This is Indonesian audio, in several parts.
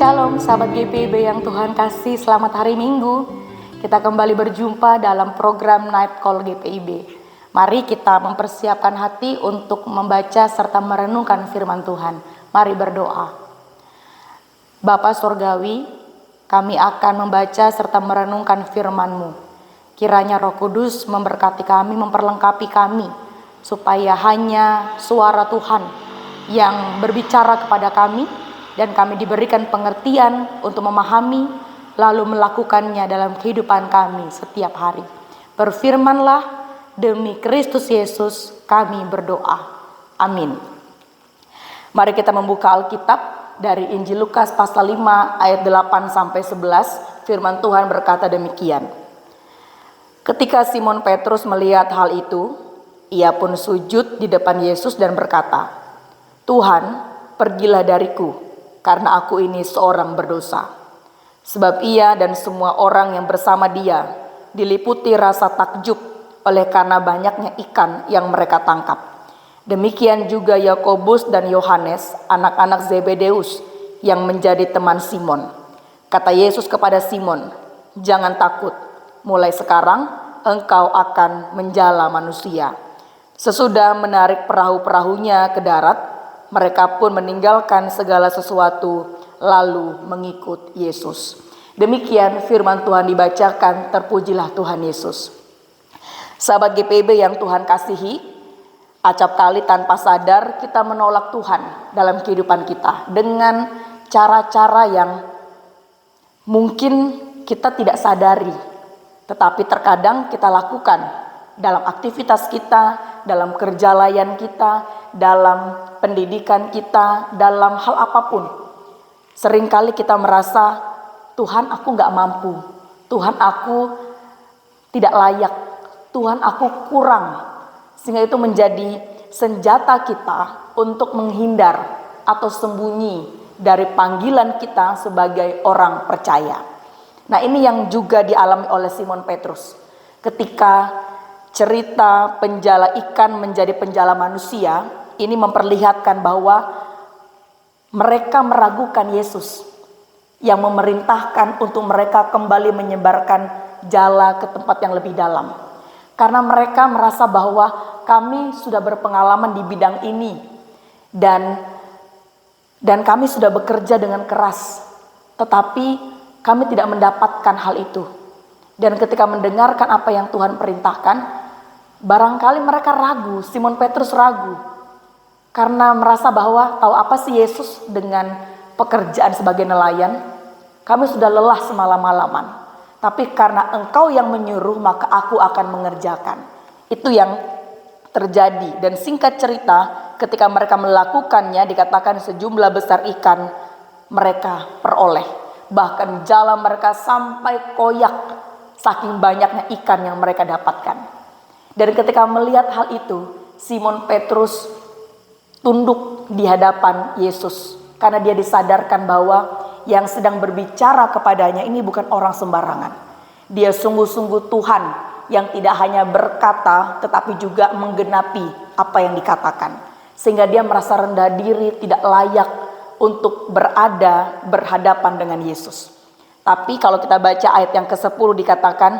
Shalom sahabat GPIB yang Tuhan kasih, selamat hari Minggu. Kita kembali berjumpa dalam program Night Call GPIB. Mari kita mempersiapkan hati untuk membaca serta merenungkan firman Tuhan. Mari berdoa. Bapa Surgawi, kami akan membaca serta merenungkan firman-Mu. Kiranya Roh Kudus memberkati kami, memperlengkapi kami, supaya hanya suara Tuhan yang berbicara kepada kami, dan kami diberikan pengertian untuk memahami lalu melakukannya dalam kehidupan kami setiap hari. Berfirmanlah, demi Kristus Yesus kami berdoa. Amin. Mari kita membuka Alkitab dari Injil Lukas pasal 5 ayat 8-11. Firman Tuhan berkata demikian. Ketika Simon Petrus melihat hal itu, ia pun sujud di depan Yesus dan berkata, "Tuhan, pergilah dariku, karena aku ini seorang berdosa." Sebab ia dan semua orang yang bersama dia diliputi rasa takjub oleh karena banyaknya ikan yang mereka tangkap. Demikian juga Yakobus dan Yohanes, anak-anak Zebedeus yang menjadi teman Simon. Kata Yesus kepada Simon, "Jangan takut, mulai sekarang engkau akan menjala manusia." Sesudah menarik perahu-perahunya ke darat, mereka pun meninggalkan segala sesuatu lalu mengikut Yesus. Demikian firman Tuhan dibacakan, terpujilah Tuhan Yesus. Sahabat GPIB yang Tuhan kasihi, acap kali tanpa sadar kita menolak Tuhan dalam kehidupan kita dengan cara-cara yang mungkin kita tidak sadari, tetapi terkadang kita lakukan dalam aktivitas kita, dalam kerja layan kita, dalam pendidikan kita, dalam hal apapun. Seringkali kita merasa, Tuhan aku gak mampu, Tuhan aku tidak layak, Tuhan aku kurang. Sehingga itu menjadi senjata kita untuk menghindar atau sembunyi dari panggilan kita sebagai orang percaya. Nah, ini yang juga dialami oleh Simon Petrus. Ketika cerita penjala ikan menjadi penjala manusia, ini memperlihatkan bahwa mereka meragukan Yesus yang memerintahkan untuk mereka kembali menyebarkan jala ke tempat yang lebih dalam. Karena mereka merasa bahwa kami sudah berpengalaman di bidang ini dan kami sudah bekerja dengan keras, tetapi kami tidak mendapatkan hal itu. Dan ketika mendengarkan apa yang Tuhan perintahkan, barangkali mereka ragu, Simon Petrus ragu. Karena merasa bahwa tahu apa sih Yesus dengan pekerjaan sebagai nelayan? Kami sudah lelah semalam-malaman. Tapi karena engkau yang menyuruh, maka aku akan mengerjakan. Itu yang terjadi. Dan singkat cerita, ketika mereka melakukannya, dikatakan sejumlah besar ikan mereka peroleh. Bahkan jala mereka sampai koyak, saking banyaknya ikan yang mereka dapatkan. Dan ketika melihat hal itu, Simon Petrus tunduk di hadapan Yesus. Karena dia disadarkan bahwa yang sedang berbicara kepadanya ini bukan orang sembarangan. Dia sungguh-sungguh Tuhan yang tidak hanya berkata, tetapi juga menggenapi apa yang dikatakan. Sehingga dia merasa rendah diri, tidak layak untuk berhadapan dengan Yesus. Tapi kalau kita baca ayat yang ke-10 dikatakan,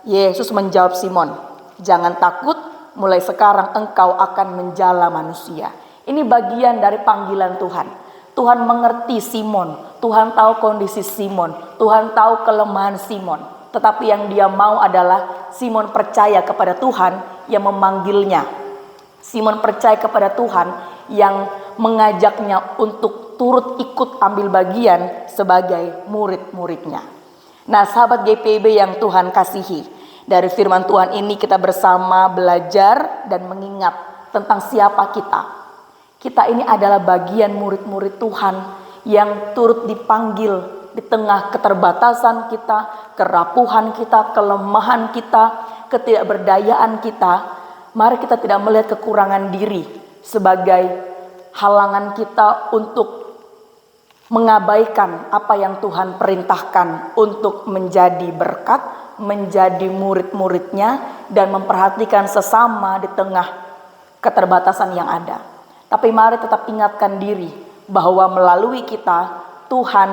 Yesus menjawab Simon, "Jangan takut, mulai sekarang engkau akan menjala manusia." Ini bagian dari panggilan Tuhan. Tuhan mengerti Simon, Tuhan tahu kondisi Simon, Tuhan tahu kelemahan Simon. Tetapi yang dia mau adalah Simon percaya kepada Tuhan yang memanggilnya. Simon percaya kepada Tuhan yang mengajaknya untuk turut ikut ambil bagian sebagai murid-muridnya. Nah, sahabat GPIB yang Tuhan kasihi, dari firman Tuhan ini kita bersama belajar dan mengingat tentang siapa kita. Kita ini adalah bagian murid-murid Tuhan yang turut dipanggil di tengah keterbatasan kita, kerapuhan kita, kelemahan kita, ketidakberdayaan kita. Mari kita tidak melihat kekurangan diri sebagai halangan kita untuk mengabaikan apa yang Tuhan perintahkan untuk menjadi berkat, menjadi murid-muridnya, dan memperhatikan sesama di tengah keterbatasan yang ada. Tapi mari tetap ingatkan diri bahwa melalui kita Tuhan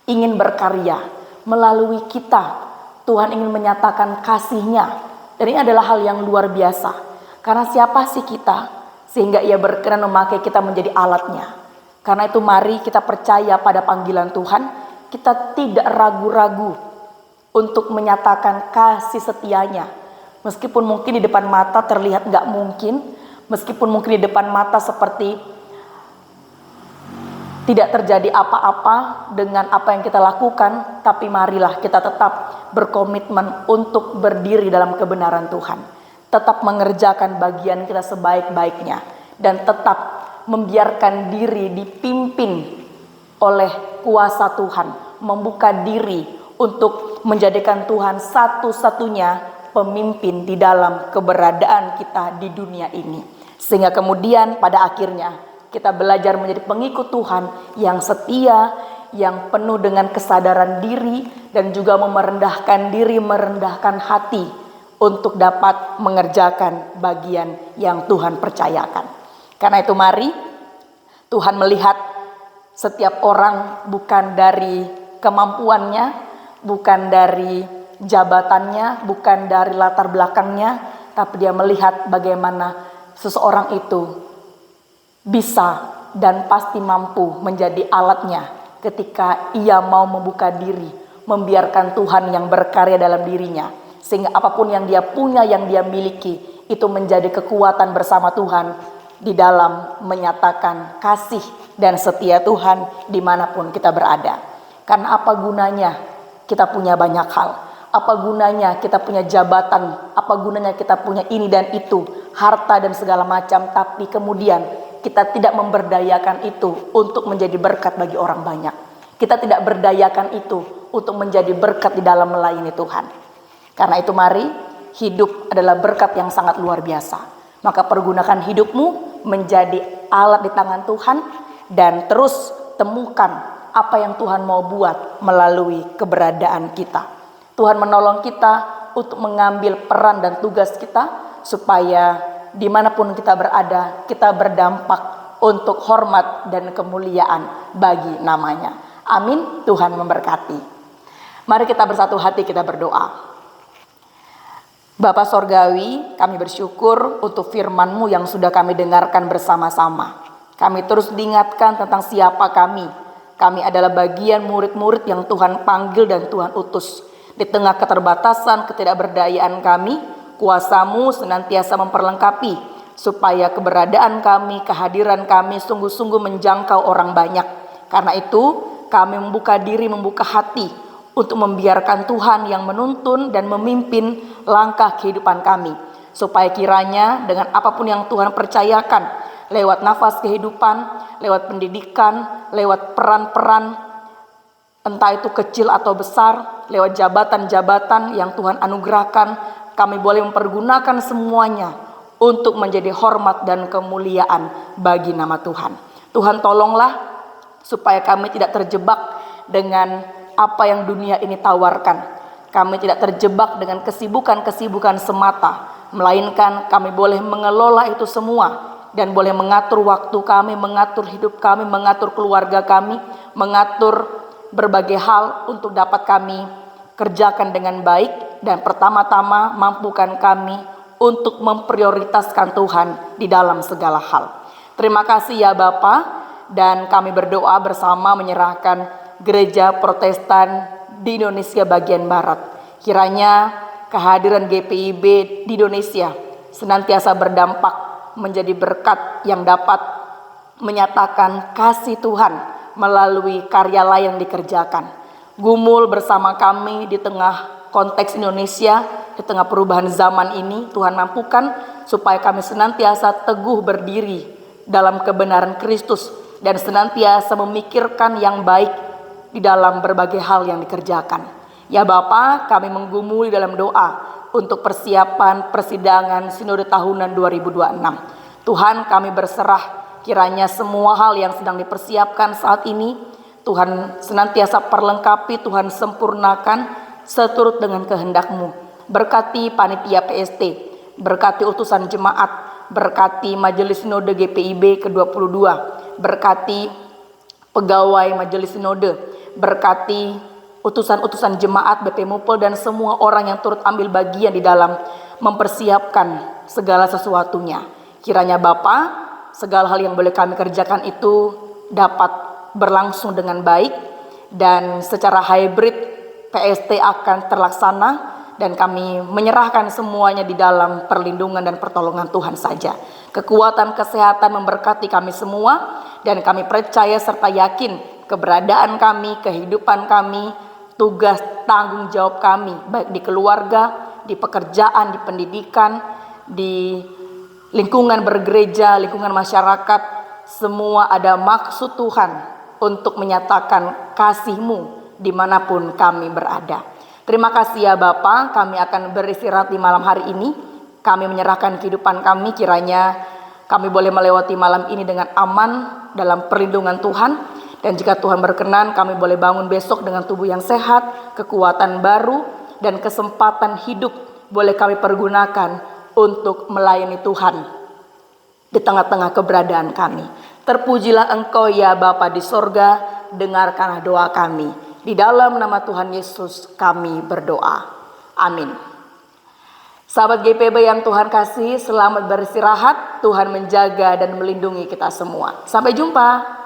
ingin berkarya melalui kita. Tuhan ingin menyatakan kasih-Nya. Dan ini adalah hal yang luar biasa. Karena siapa sih kita sehingga Ia berkenan memakai kita menjadi alatnya. Karena itu mari kita percaya pada panggilan Tuhan. Kita tidak ragu-ragu untuk menyatakan kasih setia-Nya. Meskipun mungkin di depan mata terlihat gak mungkin. Meskipun mungkin di depan mata seperti tidak terjadi apa-apa dengan apa yang kita lakukan, tapi marilah kita tetap berkomitmen untuk berdiri dalam kebenaran Tuhan. Tetap mengerjakan bagian kita sebaik-baiknya. Dan tetap membiarkan diri dipimpin oleh kuasa Tuhan. Membuka diri untuk menjadikan Tuhan satu-satunya pemimpin di dalam keberadaan kita di dunia ini. Sehingga kemudian pada akhirnya kita belajar menjadi pengikut Tuhan yang setia, yang penuh dengan kesadaran diri, dan juga merendahkan diri, merendahkan hati untuk dapat mengerjakan bagian yang Tuhan percayakan. Karena itu mari Tuhan melihat setiap orang bukan dari kemampuannya, bukan dari jabatannya, bukan dari latar belakangnya, tapi Dia melihat bagaimana seseorang itu bisa dan pasti mampu menjadi alatnya ketika ia mau membuka diri, membiarkan Tuhan yang berkarya dalam dirinya. Sehingga apapun yang dia punya, yang dia miliki, itu menjadi kekuatan bersama Tuhan di dalam menyatakan kasih dan setia Tuhan dimanapun kita berada. Karena apa gunanya kita punya banyak hal? Apa gunanya kita punya jabatan? Apa gunanya kita punya ini dan itu, harta dan segala macam, tapi kemudian kita tidak memberdayakan itu untuk menjadi berkat bagi orang banyak. Kita tidak berdayakan itu untuk menjadi berkat di dalam melayani Tuhan. Karena itu mari, hidup adalah berkat yang sangat luar biasa. Maka pergunakan hidupmu menjadi alat di tangan Tuhan. Dan terus temukan apa yang Tuhan mau buat melalui keberadaan kita. Tuhan menolong kita untuk mengambil peran dan tugas kita supaya dimanapun kita berada, kita berdampak untuk hormat dan kemuliaan bagi namanya. Amin. Tuhan memberkati. Mari kita bersatu hati, kita berdoa. Bapa Sorgawi, kami bersyukur untuk firman-Mu yang sudah kami dengarkan bersama-sama. Kami terus diingatkan tentang siapa kami. Kami adalah bagian murid-murid yang Tuhan panggil dan Tuhan utus. Di tengah keterbatasan, ketidakberdayaan kami, kuasa-Mu senantiasa memperlengkapi supaya keberadaan kami, kehadiran kami sungguh-sungguh menjangkau orang banyak. Karena itu kami membuka diri, membuka hati untuk membiarkan Tuhan yang menuntun dan memimpin langkah kehidupan kami. Supaya kiranya dengan apapun yang Tuhan percayakan, lewat nafas kehidupan, lewat pendidikan, lewat peran-peran, entah itu kecil atau besar, lewat jabatan-jabatan yang Tuhan anugerahkan, kami boleh mempergunakan semuanya untuk menjadi hormat dan kemuliaan bagi nama Tuhan. Tuhan tolonglah supaya kami tidak terjebak dengan apa yang dunia ini tawarkan. Kami tidak terjebak dengan kesibukan-kesibukan semata, melainkan kami boleh mengelola itu semua dan boleh mengatur waktu kami, mengatur hidup kami, mengatur keluarga kami, mengatur berbagai hal untuk dapat kami kerjakan dengan baik. Dan pertama-tama mampukan kami untuk memprioritaskan Tuhan di dalam segala hal. Terima kasih ya Bapa, dan kami berdoa bersama menyerahkan Gereja Protestan di Indonesia bagian Barat. Kiranya kehadiran GPIB di Indonesia senantiasa berdampak menjadi berkat yang dapat menyatakan kasih Tuhan melalui karya lain yang dikerjakan. Gumul bersama kami di tengah konteks Indonesia, di tengah perubahan zaman ini. Tuhan mampukan supaya kami senantiasa teguh berdiri dalam kebenaran Kristus dan senantiasa memikirkan yang baik di dalam berbagai hal yang dikerjakan. Ya Bapa, kami menggumuli dalam doa untuk persiapan persidangan Sinode tahunan 2026. Tuhan, kami berserah kiranya semua hal yang sedang dipersiapkan saat ini Tuhan senantiasa perlengkapi, Tuhan sempurnakan seturut dengan kehendak-Mu. Berkati panitia PST, berkati utusan jemaat, berkati Majelis Sinode GPIB ke-22, berkati pegawai Majelis Sinode, berkati utusan-utusan jemaat BP Mupol dan semua orang yang turut ambil bagian di dalam mempersiapkan segala sesuatunya. Kiranya Bapa, segala hal yang boleh kami kerjakan itu dapat berlangsung dengan baik dan secara hybrid PST akan terlaksana dan kami menyerahkan semuanya di dalam perlindungan dan pertolongan Tuhan saja. Kekuatan kesehatan memberkati kami semua dan kami percaya serta yakin keberadaan kami, kehidupan kami, tugas tanggung jawab kami baik di keluarga, di pekerjaan, di pendidikan, di lingkungan bergereja, lingkungan masyarakat, semua ada maksud Tuhan untuk menyatakan kasih-Mu dimanapun kami berada. Terima kasih ya Bapa, kami akan beristirahat di malam hari ini. Kami menyerahkan kehidupan kami, kiranya kami boleh melewati malam ini dengan aman dalam perlindungan Tuhan. Dan jika Tuhan berkenan, kami boleh bangun besok dengan tubuh yang sehat, kekuatan baru, dan kesempatan hidup boleh kami pergunakan untuk melayani Tuhan di tengah-tengah keberadaan kami. Terpujilah Engkau ya Bapa di sorga, dengarkanlah doa kami. Di dalam nama Tuhan Yesus kami berdoa. Amin. Sahabat GPIB yang Tuhan kasih, selamat beristirahat. Tuhan menjaga dan melindungi kita semua. Sampai jumpa.